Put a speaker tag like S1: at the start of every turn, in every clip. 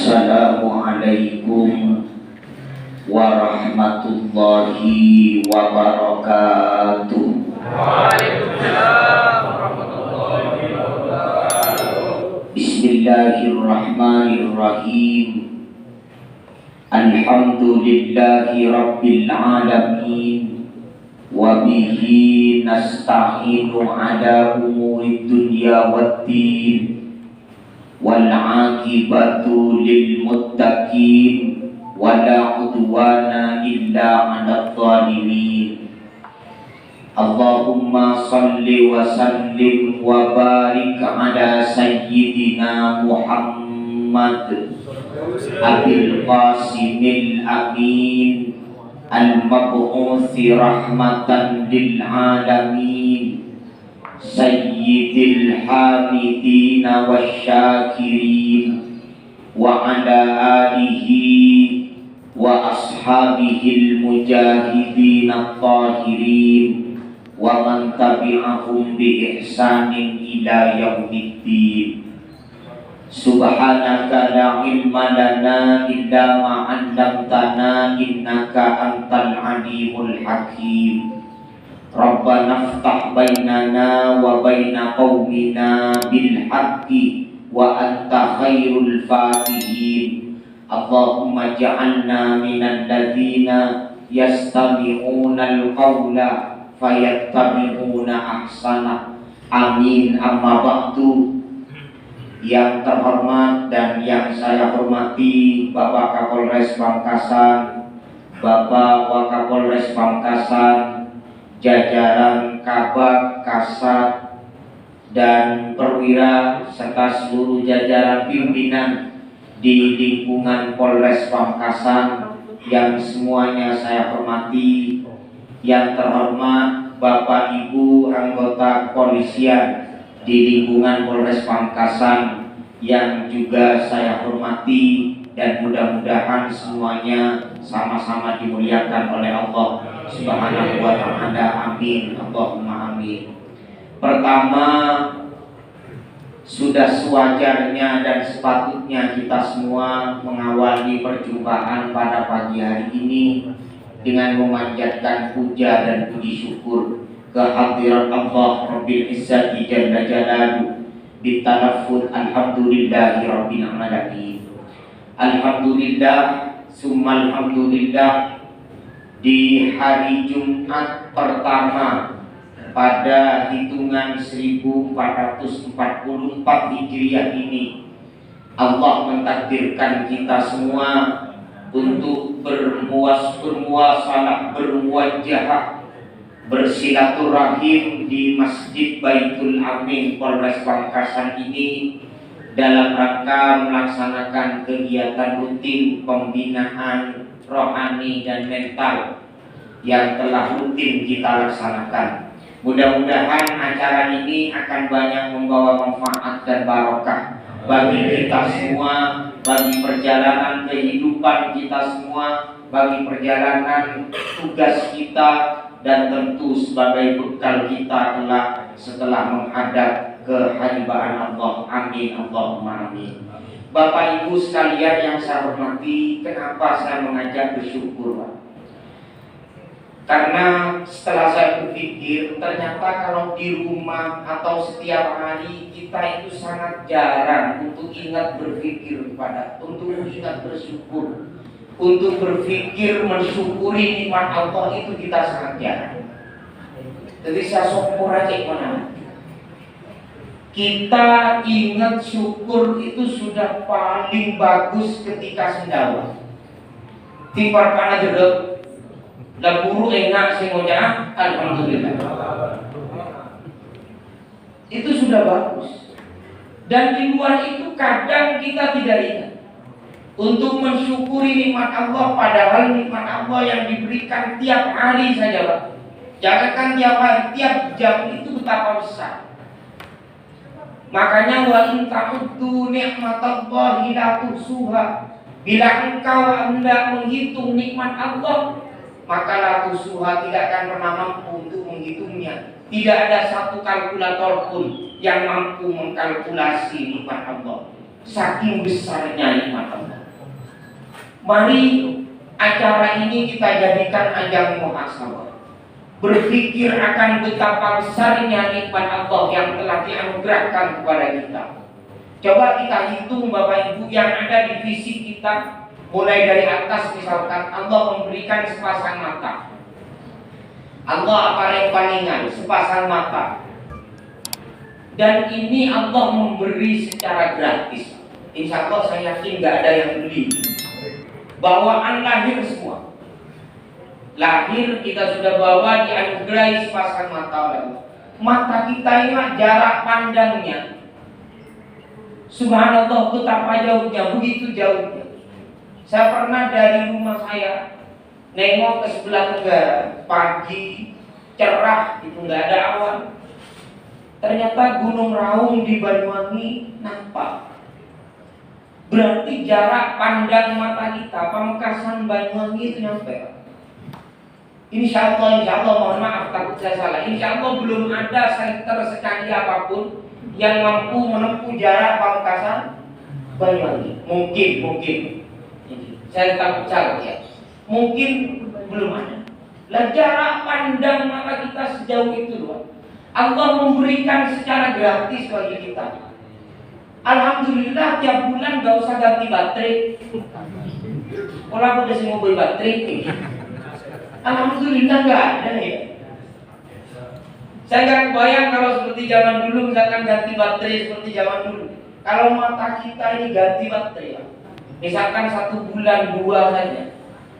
S1: Assalamualaikum warahmatullahi wabarakatuh.
S2: Waalaikumsalam warahmatullahi wabarakatuh.
S1: Bismillahirrahmanirrahim. Alhamdulillahi rabbil alamin. Wa bihi nasta'inu ala umuri dunya waddin. Wal 'aqibatu lil muttaqin. Wala udwana illa 'alal zalimin. Allahumma salli wa sallim wa barik ala sayyidina Muhammad Abil Qasimil Amin al-mab'uthi rahmatan lil alamin sayyidil hamidina wasyakirin wa ala alihi wa ashabihil mujahidin at-tahirin wa man tabi'ahum bi ihsanin ila yaumiddin. Subhanaka la ilma lana illa ma 'allamtana innaka antal alimul hakim. Rabbana iftah bainana wa baina qaumina bil haqqi wa anta khairul fatihin. Allahumma ja'alna minal ladzina yastami'una al-qawla fayattabi'una ahsana. Amin. Amma ba'du. Yang terhormat dan yang saya hormati Bapak Kapolres Pamekasan, Bapak Wakapolres Pamekasan, jajaran Kabak, Kasat, dan perwira serta seluruh jajaran pimpinan di lingkungan Polres Pamekasan yang semuanya saya hormati. Yang terhormat Bapak Ibu anggota kepolisian di lingkungan Polres Pamekasan yang juga saya hormati, dan mudah-mudahan semuanya sama-sama dimuliakan oleh Allah Subhanahu wa ta'ala. Amin. Allahumma amin. Pertama, sudah sewajarnya dan sepatutnya kita semua mengawali perjumpaan pada pagi hari ini dengan memanjatkan puja dan puji syukur kehadirat Allah Rabbil Izzati Jalla Jalaluhu bitanaffur alhamdulillahi rabbil alamin. Alhamdulillah summa alhamdulillah, di hari Jumat pertama pada hitungan 1444 Hijriah ini, Allah mentakdirkan kita semua untuk bermuasalah, bermuajahah, bersilaturahim di Masjid Baitul Amin Polres Pamekasan ini dalam rangka melaksanakan kegiatan rutin pembinaan rohani dan mental yang telah rutin kita laksanakan. Mudah-mudahan acara ini akan banyak membawa manfaat dan barokah bagi kita semua, bagi perjalanan kehidupan kita semua, bagi perjalanan tugas kita, dan tentu sebagai bekal kita kelak setelah menghadap kehadiran Allah. Amin. Allahumma amin. Bapak Ibu sekalian yang saya hormati, kenapa saya mengajak bersyukur, Pak? Karena setelah saya berpikir, ternyata kalau di rumah atau setiap hari kita itu sangat jarang untuk ingat berpikir untuk ingat bersyukur, untuk berpikir mensyukuri nikmat Allah itu kita sangat jarang. Jadi saya syukur aja mana. Kita ingat syukur itu sudah paling bagus ketika sendawa. Timpar kana jedeg dan buru enak semuanya, alhamdulillah. Itu sudah bagus. Dan di luar itu kadang kita tidak ingat untuk mensyukuri nikmat Allah, padahal nikmat Allah yang diberikan tiap hari saja, Pak. Jangankan tiap hari, tiap jam itu betapa besar. Makanya wa in ta'uddu ni'matallahi la tuhsuha. Bila engkau hendak menghitung nikmat Allah, maka la tuhsuha, tidak akan pernah mampu untuk menghitungnya. Tidak ada satu kalkulator pun yang mampu mengkalkulasi nikmat Allah. Saking besarnya nikmat Allah. Mari acara ini kita jadikan ajang muhasabah, berpikir akan betapa besarnya nikmat Allah yang telah dianugerahkan kepada kita. Coba kita hitung Bapak Ibu yang ada di fisik kita, mulai dari atas misalkan Allah memberikan sepasang mata, Allah paling-palingan sepasang mata, dan ini Allah memberi secara gratis. Insya Allah saya yakin nggak ada yang beli. Bawaan lahir semua. Lahir kita sudah bawa dianugerahi sepasang mata oleh Allah. Mata kita ini jarak pandangnya, subhanallah betapa jauhnya, begitu jauhnya. Saya pernah dari rumah saya nengok ke sebelah tenggara, pagi cerah, itu nggak ada awan. Ternyata Gunung Raung di Banyuwangi nampak. Berarti jarak pandang mata kita, Pamekasan Banyuwangi itu nyampe. Insya Allah, mohon maaf takut saya salah. Insya Allah belum ada center secanggih apapun yang mampu menempuh jarak Pamekasan Banyuwangi. Mungkin. Saya takut salah ya. Mungkin belum ada. Lah jarak pandang mata kita sejauh itu loh. Allah memberikan secara gratis bagi kita. Alhamdulillah tiap bulan gak usah ganti baterai. Kalau aku udah mau beli baterai, alhamdulillah gak ada ya. Saya gak kebayang kalau seperti zaman dulu misalkan ganti baterai seperti zaman dulu. Kalau mata kita ini ganti baterai, misalkan 1 bulan 2 saja,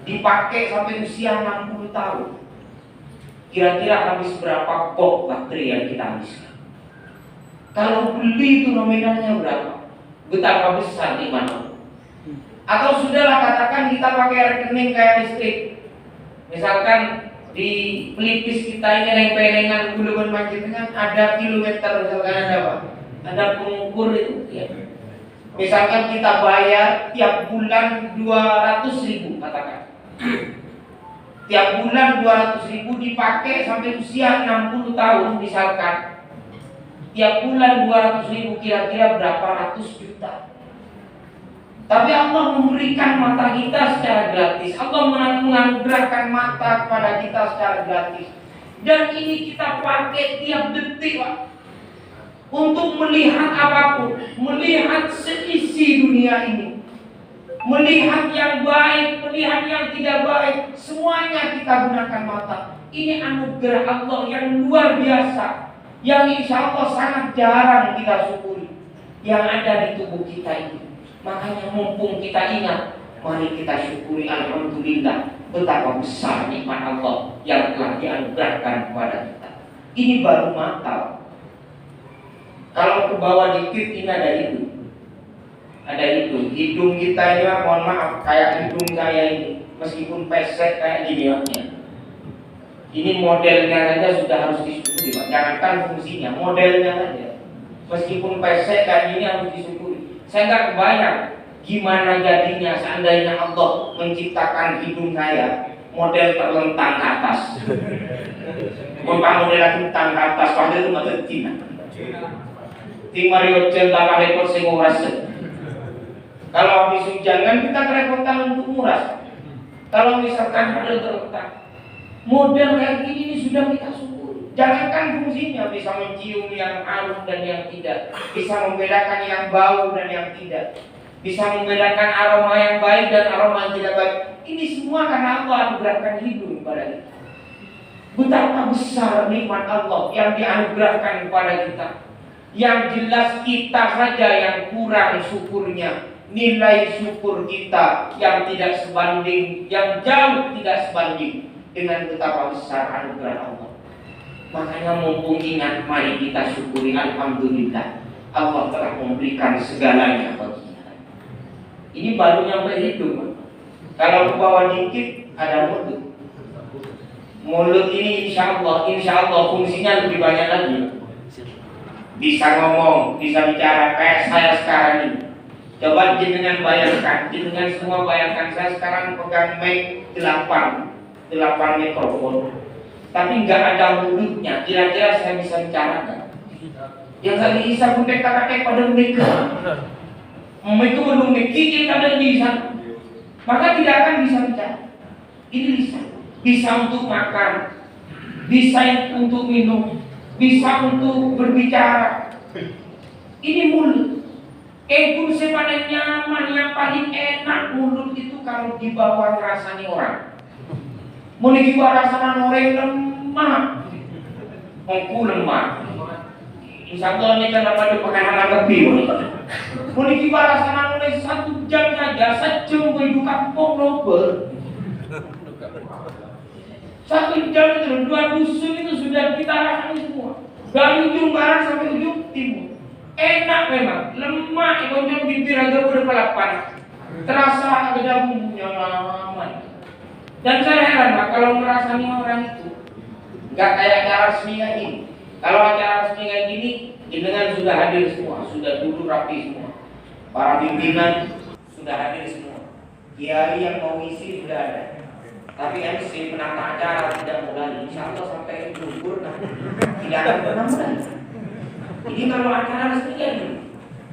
S1: dipakai sampai usia 60 tahun, kira-kira habis berapa box baterai yang kita habiskan? Kalau beli itu nominalnya berapa? Betapa besar di mana? Atau sudahlah katakan kita pakai rekening kayak listrik. Misalkan di pelipis kita ini lempeng-lengan Buluban Masjid kan ada kilometer, misalkan ada apa? Ada pengukur itu ya. Misalkan kita bayar tiap bulan 200.000 katakan. Tiap bulan 200.000 dipakai sampai usia 60 tahun misalkan. Tiap bulan 200.000 kira-kira berapa ratus juta. Tapi Allah memberikan mata kita secara gratis. Allah menganugerahkan mata kepada kita secara gratis. Dan ini kita pakai tiap detik Pak, untuk melihat apapun, melihat seisi dunia ini, melihat yang baik, melihat yang tidak baik, semuanya kita gunakan mata. Ini anugerah Allah yang luar biasa, yang insya Allah sangat jarang kita syukuri yang ada di tubuh kita ini. Makanya mumpung kita ingat, mari kita syukuri alhamdulillah betapa besar nikmat Allah yang telah dianugerahkan kepada kita. Ini baru mata. Kalau ke bawah dikit ini ada hidung. Ada hidung. Hidung kita ini mohon maaf kayak hidung saya ini, meskipun pesek kayak gini ya. Ini modelnya saja sudah harus disyukuri Pak. Jangankan fungsinya, modelnya saja. Meskipun pesek kayak gini harus disyukuri. Saya nggak kebayang gimana jadinya seandainya Allah menciptakan hidung saya model terlentang ke atas. Model terlentang ke atas, padahal itu mata Cina. Tim Mario Centa pakai kursi nguras. Kalau habis hujan kan kita kerepotan untuk nguras. Kalau misalkan model terlentang, model kayak gini ini sudah kita syukuri. Jangankan fungsinya, bisa mencium yang harum dan yang tidak, bisa membedakan yang bau dan yang tidak, bisa membedakan aroma yang baik dan aroma yang tidak baik. Ini semua karena Allah anugerahkan hidung kepada kita. Betapa besar nikmat Allah yang dianugerahkan kepada kita. Yang jelas kita saja yang kurang syukurnya. Nilai syukur kita yang tidak sebanding, yang jauh tidak sebanding dengan betapa besar anugerah Allah. Makanya mumpung ingat, mari kita syukuri alhamdulillah Allah telah memberikan segalanya bagi kita. Ini baru nyampe hidung. Kalau ke bawah dikit ada mulut. Mulut ini insya Allah fungsinya lebih banyak lagi. Bisa ngomong, bisa bicara kayak saya sekarang ini. Coba jenengan bayangkan, jenengan semua bayangkan saya sekarang pegang mic 8 mikrofon, tapi nggak ada mulutnya. Kira-kira saya bisa bicara nggak? Yang tadi bisa bukan kata pada mereka, mereka belum mikir ada di sana. maka tidak akan bisa bicara. Ini bisa untuk makan, bisa untuk minum, bisa untuk berbicara. Ini mulut. Pun sepanjang nyaman, yang paling enak mulut itu kalau dibawa rasanya orang. Mau dibawa rasanya orang lemah, aku lemah. Insya Allah ini kan dapat dipakai lebih. Mau dibawa rasanya orang 1 jam saja, sejam boleh kampung novel. 1 jam itu 2 dusun itu sudah kita rasanya semua. Dari ujung barat sampai ujung timur. Enak memang, lemah, ujung bibir agak berpelapan. Terasa ada bumbunya lama. Dan saya heran Pak, kalau merasani orang itu nggak kayak acara resmi kayak ini. Kalau acara resmi kayak gini, jenengan sudah hadir semua, sudah duduk rapi semua. Para pimpinan sudah hadir semua. Kiai yang mau ngisi sudah ada. Tapi MC penata acara tidak mulai. Insya Allah sampai gugur tidak akan pernah mulai. Ini kalau acara resmi kayak gini.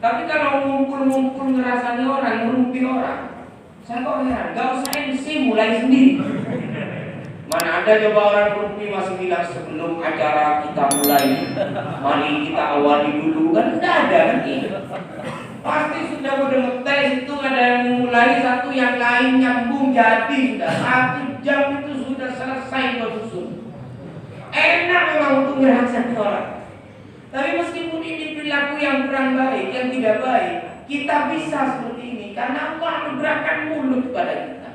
S1: Tapi kalau ngumpul-ngumpul ngerasani orang, ngerumpi orang, saya kok heran, gak usah MC, mulai sendiri. Mana ada coba orang ngerumpi masih bilang sebelum acara kita mulai, mari kita awali dulu, kan tidak ada kan ini. Pasti sudah udah ngetes itu ada yang mulai satu, yang lain nyambung jadi sudah 1 jam itu sudah selesai bersusun. Enak memang untuk ngerasani orang. Tapi meskipun ini perilaku yang kurang baik, yang tidak baik, kita bisa seperti ini karena Allah anugerahkan mulut kepada kita.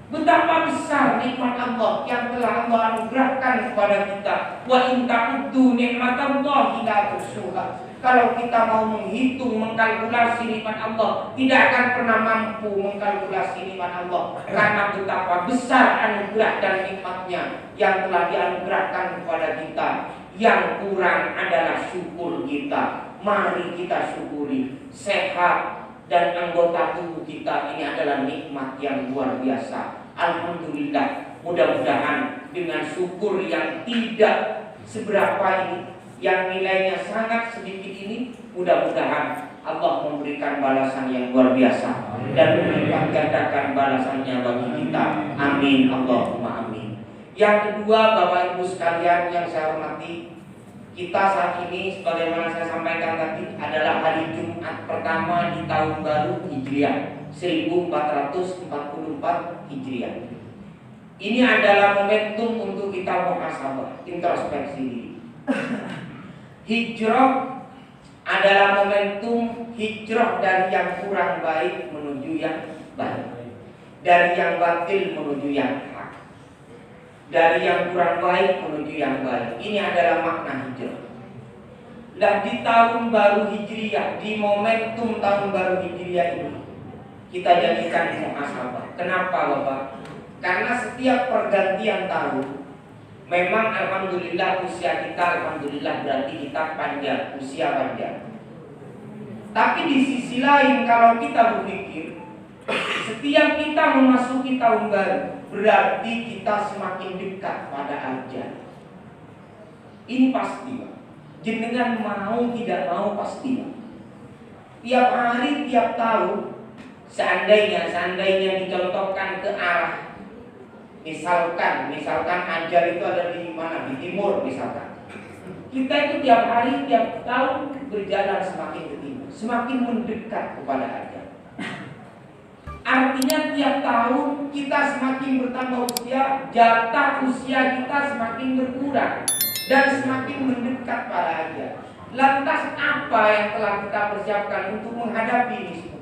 S1: Betapa besar nikmat Allah yang telah Allah anugerahkan kepada kita. Wa in ta'uddu ni'matallahi la tuhsuha. Kalau kita mau menghitung, mengkalkulasi nikmat Allah, tidak akan pernah mampu mengkalkulasi nikmat Allah. Karena betapa besar anugerah dan nikmatnya yang telah dianugerahkan kepada kita. Yang kurang adalah syukur kita. Mari kita syukuri. Sehat dan anggota tubuh kita ini adalah nikmat yang luar biasa. Alhamdulillah. Mudah-mudahan dengan syukur yang tidak seberapa ini, yang nilainya sangat sedikit ini, mudah-mudahan Allah memberikan balasan yang luar biasa dan melipat gandakan balasannya bagi kita. Amin Allahumma amin. Yang kedua, Bapak Ibu sekalian yang saya hormati, kita saat ini sebagaimana saya sampaikan tadi adalah hari Jumat pertama di tahun baru Hijriah 1444 Hijriah. Ini adalah momentum untuk kita muhasabah, introspeksi diri. Hijrah adalah momentum hijrah dari yang kurang baik menuju yang baik, dari yang batil menuju yang hak, dari yang kurang baik menuju yang baik. Ini adalah makna hijrah. Dan di tahun baru Hijriah, di momentum tahun baru Hijriah ini, kita jadikan muhasabah. Kenapa Bapak? Karena setiap pergantian tahun, memang alhamdulillah usia kita alhamdulillah berarti kita panjang, usia panjang. Tapi di sisi lain kalau kita berpikir, setiap kita memasuki tahun baru berarti kita semakin dekat pada ajal. Ini pasti Pak. Jenengan mau tidak mau pasti Pak. Tiap hari, tiap tahun, seandainya dicontohkan ke arah, misalkan ajal itu ada di mana? Di timur misalkan. Kita itu tiap hari, tiap tahun berjalan semakin ke timur, semakin mendekat kepada ajal. Artinya tiap tahun kita semakin bertambah usia, jatah usia kita semakin berkurang dan semakin mendekat pada ajal. Lantas apa yang telah kita persiapkan untuk menghadapi ini semua?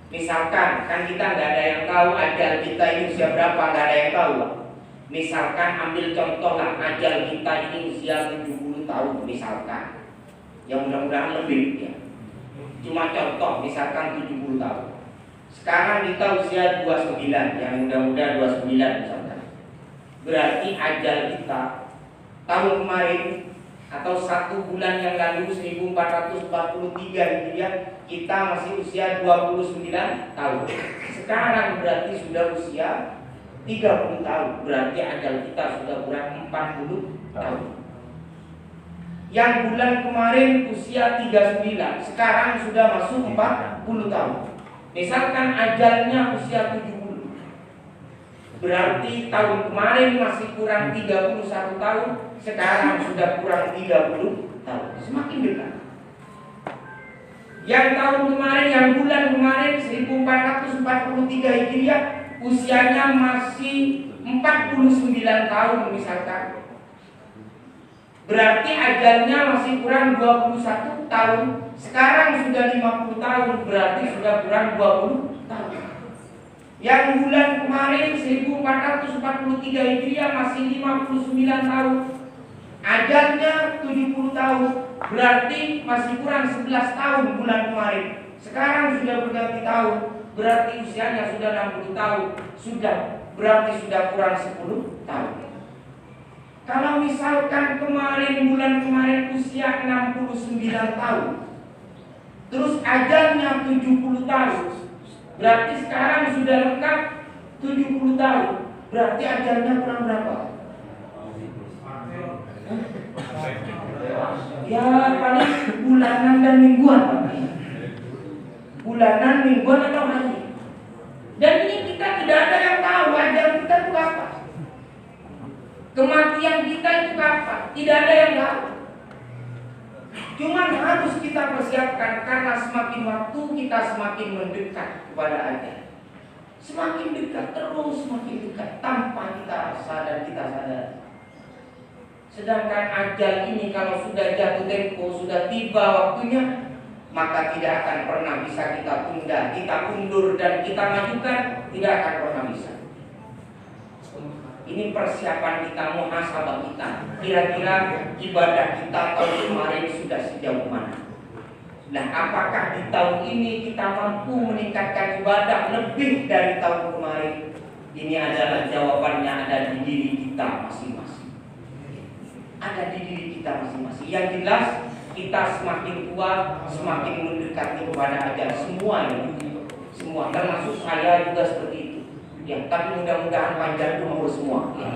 S1: Misalkan, kan kita nggak ada yang tahu ajal kita ini usia berapa, nggak ada yang tahu. Misalkan ambil contoh lah, ajal kita ini usia 70 tahun misalkan. Yang mudah-mudahan lebih ya. Cuma contoh, misalkan 70 tahun. Sekarang kita usia 29, yang mudah-mudahan 29 misalkan. Berarti ajal kita tahun kemarin atau 1 bulan yang lalu 1443 Hijriah kita masih usia 29 tahun. Sekarang berarti sudah usia 30 tahun. Berarti ajal kita sudah kurang 40 tahun. Yang bulan kemarin usia 39, sekarang sudah masuk 40 tahun. Misalkan ajalnya usia 70, berarti tahun kemarin masih kurang 31 tahun, sekarang sudah kurang 30 tahun. Semakin dekat. Yang tahun kemarin, yang bulan kemarin 1443 Hijriah, usianya masih 49 tahun misalkan. Berarti ajalnya masih kurang 21 tahun. Sekarang sudah 50 tahun, berarti sudah kurang 20 tahun. Yang bulan kemarin 1443 Hijriah masih 59 tahun. Ajalnya 70 tahun, berarti masih kurang 11 tahun bulan kemarin. Sekarang sudah berganti tahun, berarti usianya sudah 60 tahun. Berarti sudah kurang 10 tahun. Kalau misalkan bulan kemarin usia 69 tahun, terus ajalnya 70 tahun, berarti sekarang sudah lengkap 70 tahun. Berarti ajalnya kurang berapa? Ya paling bulanan dan mingguan. Bulanan, mingguan atau hari. Dan ini kita tidak ada yang tahu ajal kita itu apa. Kematian kita itu kapan? Tidak ada yang tahu. Cuman harus kita persiapkan, karena semakin waktu kita semakin mendekat kepada ajal. Semakin dekat, terus semakin dekat tanpa kita sadar. Sedangkan ajal ini kalau sudah jatuh tempo, sudah tiba waktunya, maka tidak akan pernah bisa kita tunda, kita undur dan kita majukan, tidak akan pernah bisa. Ini persiapan kita, muhasabah kita. Kira-kira ibadah kita tahun kemarin sudah sejauh mana? Nah, apakah di tahun ini kita mampu meningkatkan ibadah lebih dari tahun kemarin? Ini adalah jawabannya ada di diri kita masing-masing. Ada di diri kita masing-masing. Yang jelas kita semakin tua, semakin mendekati kepada ajal. Semua, termasuk saya juga seperti itu. Ya, tapi mudah-mudahan panjang umur semua. Ya.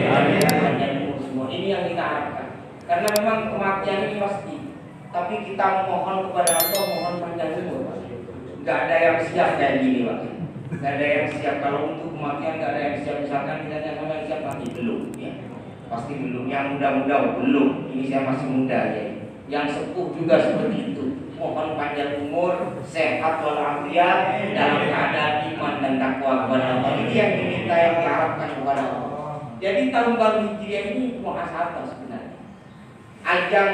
S1: Panjang umur semua. Ini yang kita harapkan. Karena memang kematian ini pasti. Tapi kita mohon kepada Allah, mohon panjang umur. Gak ada yang siap kayak gini, Pak. Gak ada yang siap. Kalau untuk kematian gak ada yang siap. Misalkan kita sama yang siap mati, belum. Ya. Pasti belum. Yang muda-muda belum. Ini saya masih muda ya. Yang sepuh juga seperti itu. Mohon panjang umur, sehat walafiat, dalam keadaan iman dan takwa kepada Allah. Ini yang diminta, yang diharapkan kepada Allah. Jadi tahun baru Hijriah ini muhasabah sebenarnya. Ajang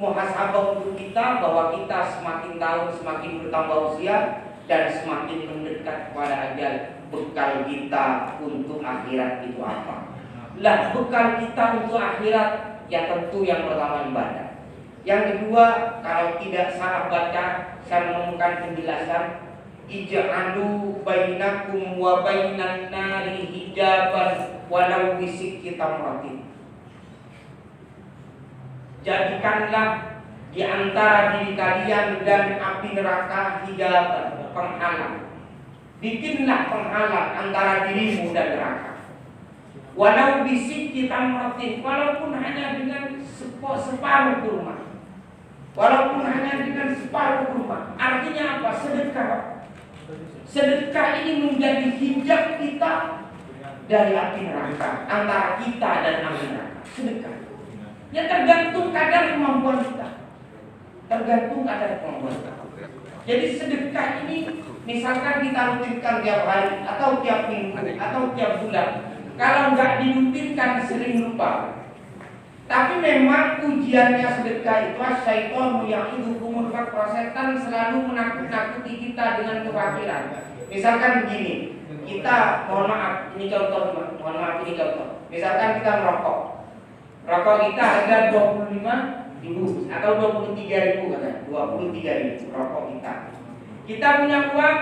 S1: muhasabah untuk kita, bahwa kita semakin tahun semakin bertambah usia dan semakin mendekat kepada ajal. Bekal kita untuk akhirat itu apa? Lah, bekal kita untuk akhirat ya tentu yang pertama ibadah. Yang kedua, kalau tidak salah baca, saya menemukan penjelasan, ij'alu bainakum wa bainan nari hijaban walau bisikki tamratin. Jadikanlah di antara diri kalian dan api neraka hijaban, penghalang. Bikinlah penghalang antara dirimu dan neraka. Walau bisikki tamratin, walaupun hanya dengan separuh kurma. Walaupun hanya dengan separuh kurma. Artinya apa? Sedekah. Sedekah ini menjadi hijab kita dari api neraka, antara kita dan api neraka. Sedekah. Ya tergantung kadar kemampuan kita. Tergantung kadar kemampuan kita. Jadi sedekah ini misalkan kita rutinkan tiap hari atau tiap minggu atau tiap bulan. Kalau nggak dirutinkan sering lupa. Tapi memang ujiannya sedekah itu syaitan yang itu setan selalu menakut-nakuti kita dengan kefakiran. Misalkan begini, kita mohon maaf, ini contoh, mohon maaf ini contoh. Misalkan kita merokok. Rokok kita harga 25.000 atau 23.000 katanya, 23.000 rokok kita. Kita punya uang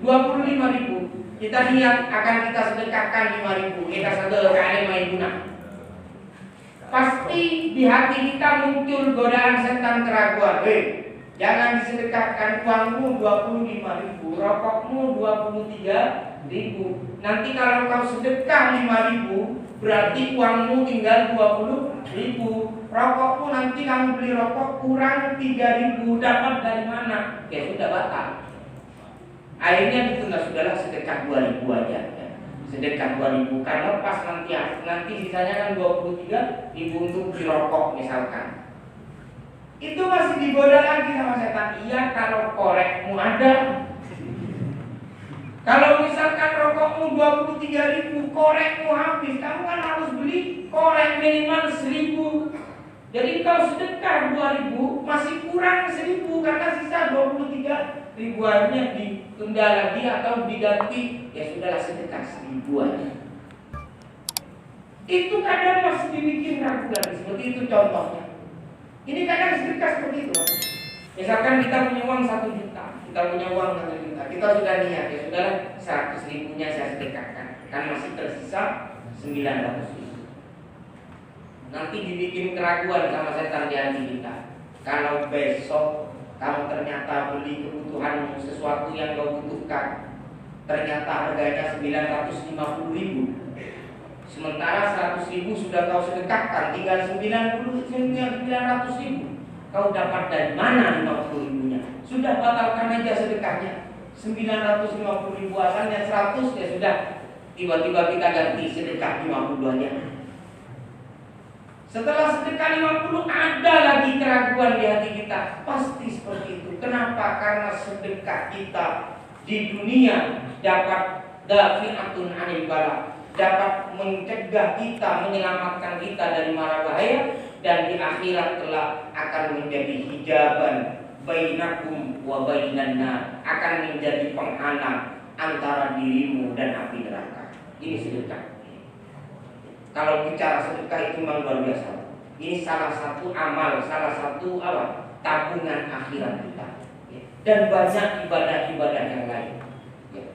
S1: 25.000. Kita niat akan kita sedekahkan 5.000. Kita sedekahkan 5.000. Pasti di hati kita muncul godaan setan keraguan. Jangan disedekahkan, uangmu 25.000, rokokmu 23.000. Nanti kalau kau sedekah 5.000, berarti uangmu tinggal 20.000. Rokokmu nanti kamu beli rokok kurang 3.000, dapat dari mana? Ya sudah batal. Akhirnya ditunda, sudahlah sedekah 2.000 aja ya. Sedekah 2.000 kan lepas nanti sisanya kan 23.000 untuk dirokok misalkan. Itu masih digoda lagi sama setan. Iya kalau korekmu ada. Kalau misalkan rokokmu 23.000, korekmu habis, kamu kan harus beli korek minimal 1.000. Jadi kalau sedekah 2.000 masih kurang 1.000 karena sisa 23.000 aja ditunda lagi atau diganti. Ya sudahlah sedekah 1.000 aja. Itu kadang masih dibikin ragu lagi. Seperti itu contohnya. Ini kadang sedekah seperti itu. Misalkan kita punya uang 1 juta, kita sudah niat ya sudahlah 100.000-nya saya sedekahkan, kan masih tersisa 900.000. Nanti dibikin keraguan sama setan di hati kita. Kalau besok kamu ternyata beli kebutuhan sesuatu yang kau butuhkan, ternyata harganya 950.000, sementara 100.000 sudah kau sedekahkan, tinggal 900.000. Kau dapat dari mana 50.000-nya? Sudah batalkan aja sedekahnya. 950.000 asalnya 100 ya sudah. Tiba-tiba kita ganti sedekah 50 aja. Setelah sedekah 50 ada lagi keraguan di hati kita. Pasti seperti itu. Kenapa? Karena sedekah kita di dunia dapat dafi'atun 'anil bala, dapat mencegah kita, menyelamatkan kita dari mara bahaya, dan di akhirat kelak akan menjadi hijaban bainakum wa bainan nar, akan menjadi penghalang antara dirimu dan api neraka. Ini sedekah. Kalau bicara sedekah itu memang luar biasa. Ini salah satu amal, salah satu tabungan akhirat kita. Dan banyak ibadah-ibadah yang lain.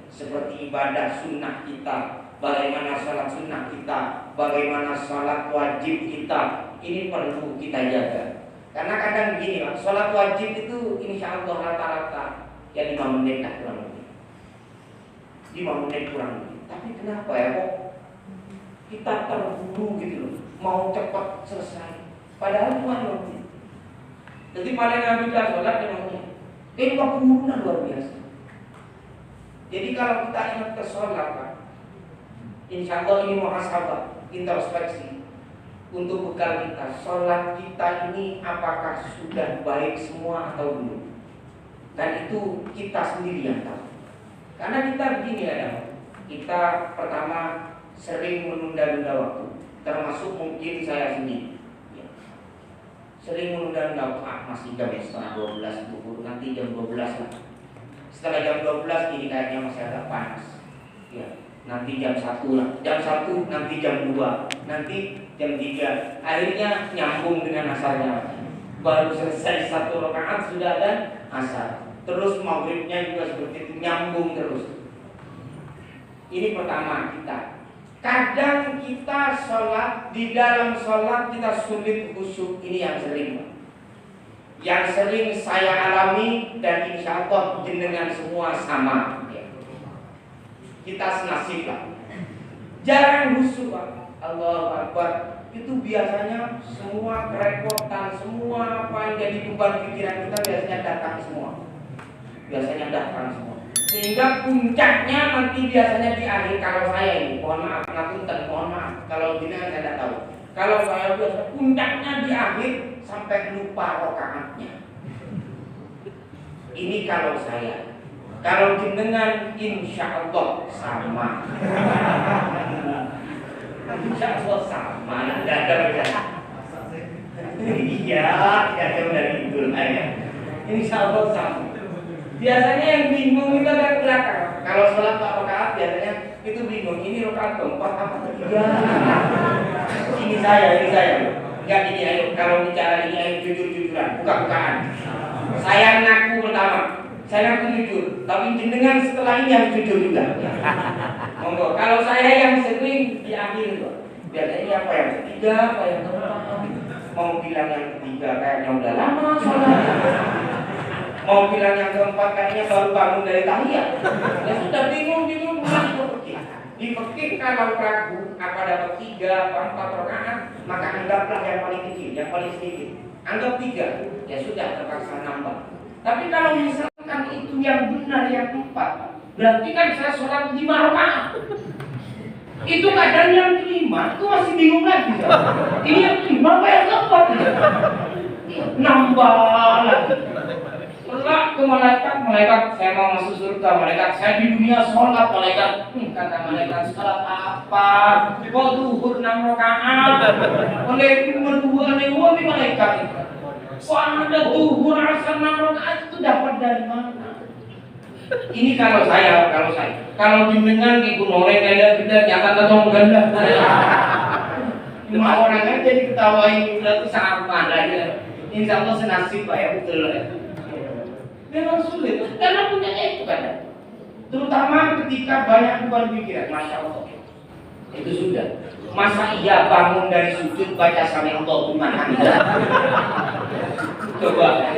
S1: Seperti ibadah sunnah kita, bagaimana sholat sunnah kita, bagaimana sholat wajib kita. Ini perlu kita jaga. Karena kadang begini Pak, sholat wajib itu insya Allah rata-rata ya 5 menit lah kurang lebih. 5 menit kurang lebih. Tapi kenapa ya kok kita terburu gitu loh, mau cepat selesai. Padahal cuma 5 menit. Jadi paling Nabi sholat 5 menit. Waktunya luar biasa. Jadi kalau kita ingat ke sholat Pak, insya Allah ini muhasabah, introspeksi. Untuk bekal kita, sholat kita ini apakah sudah baik semua atau belum? Dan itu kita sendiri yang tahu. Karena kita begini ya, kita pertama sering menunda-nunda waktu, termasuk mungkin saya sendiri. Sering menunda-nunda waktu, masih jam setengah 12, nanti jam 12 lah. Setelah jam 12 ini kayaknya masih agak panas. Ya. Nanti jam 1 lah, jam 1 nanti jam 2, nanti jam 3. Akhirnya nyambung dengan asarnya. Baru selesai 1 rakaat sudah ada asar. Terus maghribnya juga seperti itu, nyambung terus. Ini pertama kita. Kadang kita sholat, di dalam sholat kita sulit khusyuk. Ini yang sering. Yang sering saya alami dan insya Allah jenengan semua sama. Kita senasib lah. Jarang khusyuk Pak. Allahu Akbar. Itu biasanya semua kerepotan, semua apa yang jadi beban pikiran kita biasanya datang semua. Sehingga puncaknya nanti biasanya di akhir. Kalau saya ini, mohon maaf, kalau jenengan saya tidak tahu. Kalau saya biasa puncaknya di akhir sampai lupa rakaatnya. Ini kalau saya. Kalau jenengan insya Allah sama. Insya Allah sama. Tidak ada beda. Iya, tidak ada dari itu aja. Insya Allah sama. Biasanya yang bingung itu ada belakang. Kalau sholat rakaat biasanya itu bingung. Ini rakaat keempat apa ketiga? Ini saya. Enggak ini ayo. Kalau bicara ini ayo jujur-jujuran, buka-bukaan. Saya ngaku pertama. Saya ngaku jujur, tapi jenengan setelah ini harus jujur juga. Monggo. Kalau saya yang sering di akhir itu, biasanya apa yang ketiga, apa yang keempat. Mau bilang yang ketiga kayaknya udah lama sholat. Mau bilang yang keempat kayaknya baru bangun dari tahiyat. Ya sudah bingung pulang ke fikih. Di fikih kalau ragu apa dapat 3 atau 4 rakaat, maka anggaplah yang paling kecil, yang paling sedikit. Anggap 3, ya sudah terpaksa nambah. Tapi kalau misalkan itu yang benar yang 4, Berarti kan saya sholat 5 rakaat. Itu kadang yang kelima itu masih bingung lagi. Ini yang kelima apa yang keempat? Nambah lagi. Kelak ke malaikat, saya mau masuk surga. Malaikat, saya di dunia sholat. Malaikat, kata malaikat, sholat apa? Kok zuhur 6 rakaat? Oleh berdua nih malaikat itu. Kok ada zuhur asar 6 rakaat itu dapat dari mana? Ini kalau saya, kalau jenengan ibu noreng ganda kita jangan ketemu ganda. Cuma orang kan jadi ketawain kita tuh sama aja. Insya Allah senasib pak ya, betul ya. Memang sulit karena punya itu kan. Terutama ketika banyak beban pikiran, masya Allah. Itu sudah. Masa iya bangun dari sujud baca sami Allah liman hamidah? Coba.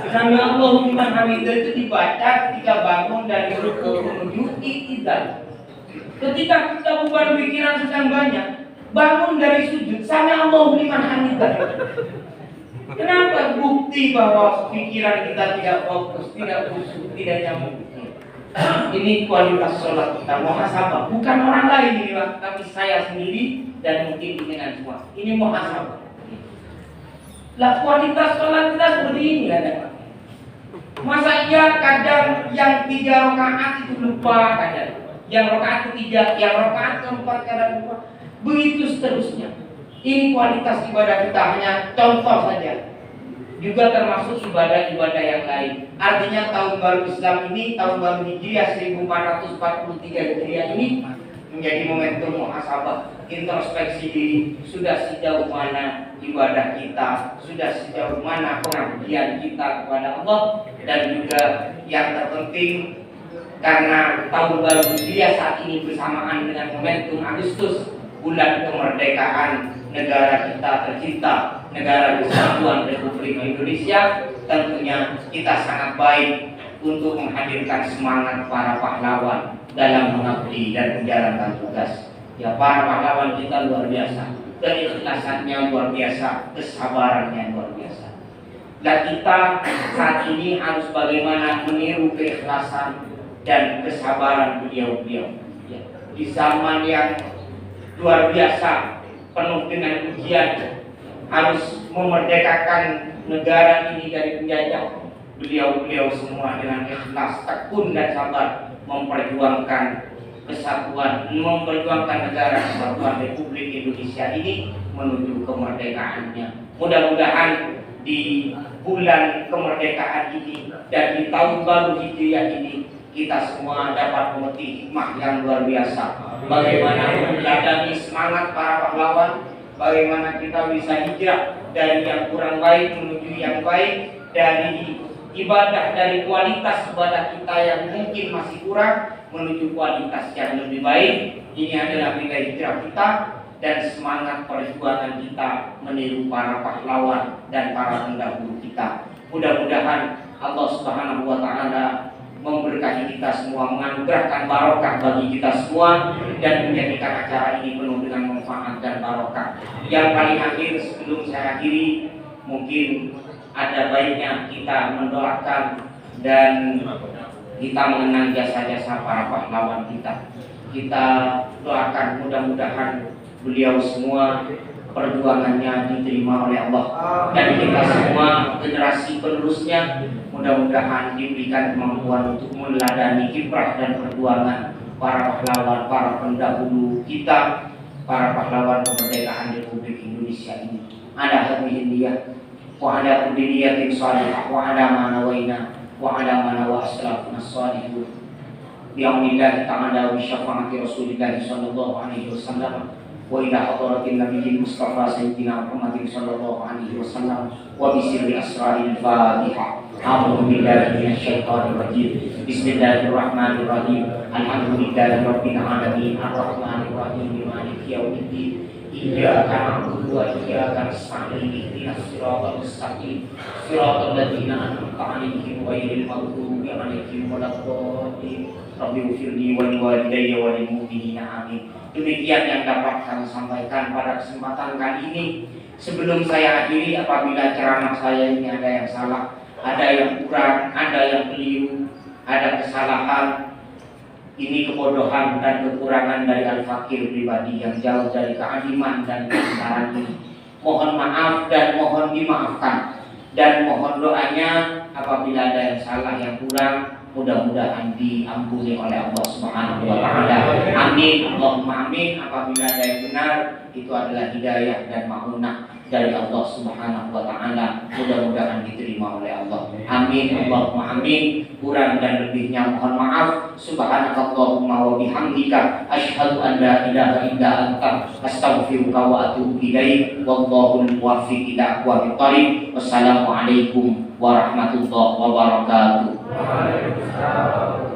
S1: Sami Allah liman hamidah itu dibaca ketika bangun dari rukuk menuju i'tidal. Ketika kita beban pikiran sedang banyak, bangun dari sujud sami Allah liman hamidah. Kenapa? Bukti bahwa pikiran kita tidak fokus, tidak khusyuk, tidak nyambung. Ini kualitas sholat kita, muhasabah. Bukan orang lain ini, Pak, tapi saya sendiri dan mungkin dengan semua. Ini muhasabah. Lah kualitas sholat kita seperti ini ada. Masa iya kadang yang 3 rakaat itu lupa kadang, yang rakaat ketiga, yang rakaat keempat kadang lupa. Begitu seterusnya. Ini kualitas ibadah kita, hanya contoh saja. Juga termasuk ibadah-ibadah yang lain. Artinya tahun baru Islam ini, tahun baru Hijriah 1443 Hijriah ini menjadi momentum muhasabah, introspeksi diri. Sudah sejauh mana ibadah kita, sudah sejauh mana pengabdian kita kepada Allah, dan juga yang terpenting karena tahun baru Hijriah saat ini bersamaan dengan momentum Agustus, bulan kemerdekaan negara kita tercinta, negara Kesatuan Republik Indonesia. Tentunya kita sangat baik untuk menghadirkan semangat para pahlawan dalam mengabdi dan menjalankan tugas. Ya, para pahlawan kita luar biasa, keikhlasannya luar biasa, kesabarannya luar biasa. Dan kita saat ini harus bagaimana meniru keikhlasan dan kesabaran beliau-beliau. Ya, di zaman yang luar biasa, penuh dengan ujian, harus memerdekakan negara ini dari penjajah. Beliau-beliau semua dengan ikhlas, tekun dan sabar memperjuangkan kesatuan, memperjuangkan negara kesatuan Republik Indonesia ini menuju kemerdekaannya. Mudah-mudahan di bulan kemerdekaan ini dan di tahun baru Hijriah ini kita semua dapat mengerti hikmah yang luar biasa. Bagaimana meneladani semangat para pahlawan, bagaimana kita bisa hijrah dari yang kurang baik menuju yang baik, dari ibadah, dari kualitas ibadah kita yang mungkin masih kurang menuju kualitas yang lebih baik. Ini adalah nilai hijrah kita dan semangat perjuangan kita meniru para pahlawan dan para pendahulu kita. Mudah-mudahan Allah Subhanahu wa taala memberkahi kita semua, menganugerahkan barokah bagi kita semua, dan menjadikan acara ini penuh dengan manfaat dan barokah. Yang paling akhir sebelum saya akhiri, mungkin ada baiknya kita mendoakan dan kita mengenang jasa-jasa para pahlawan kita. Kita doakan mudah-mudahan beliau semua perjuangannya diterima oleh Allah, dan kita semua generasi penerusnya mudah-mudahan diberikan kemampuan untuk meneladani kiprah dan perjuangan para pahlawan, para pendahulu kita, para pahlawan kemerdekaan Republik Indonesia ini. Ada hadhihi niyah wa ada niyatin shalihah wa ada ma nawaina wa ada ma nawa aslafuna shalihun bi amrillah ta'ala wa syafaati Rasulillah sallallahu alaihi wasallam wa ila hadratin nabiyil mustafa sayyidina Muhammad sallallahu alaihi wasallam wa bi sirri asraril fatihah. A'udzu billahi minasyaitonir rajim. Bismillahirrahmanirrahim. Alhamdulillahi rabbil alamin arrahmanir rahim maliki yaumiddin. Iyyaka na'budu wa iyyaka nasta'in. Ihdinas siratal mustaqim. Siratal ladzina an'amta 'alaihim ghairil maghdubi 'alaihim waladdallin. Rabbi ighfirli wa liwalidayya wa lil mu'minina amin. Demikian yang dapat kami sampaikan pada kesempatan kali ini. Sebelum saya akhiri, apabila ceramah saya ini ada yang salah, ada yang kurang, ada yang keliru, ada kesalahan, Ini kebodohan dan kekurangan dari al-fakir pribadi yang jauh dari keadilan dan kebenaran ini. Mohon maaf dan mohon dimaafkan, dan mohon doanya apabila ada yang salah yang kurang, mudah-mudahan diampuni oleh Allah Subhanahu wa taala. Amin. Allahumma amin. Apabila ada yang benar, itu adalah hidayah dan ma'unah dari Allah Subhanahu wa taala. Mudah-mudahan diterima oleh Allah. Amin. Allahumma amin. Kurang dan lebihnya mohon maaf. Subhanakallahumma wa bihamdika asyhadu an la ilaha illa anta astaghfiruka wa atubu ilaik. Wallahul muwaffiq ila aqwamit thoriq. Wassalamualaikum warahmatullahi wabarakatuh.
S2: Waalaikumsalam.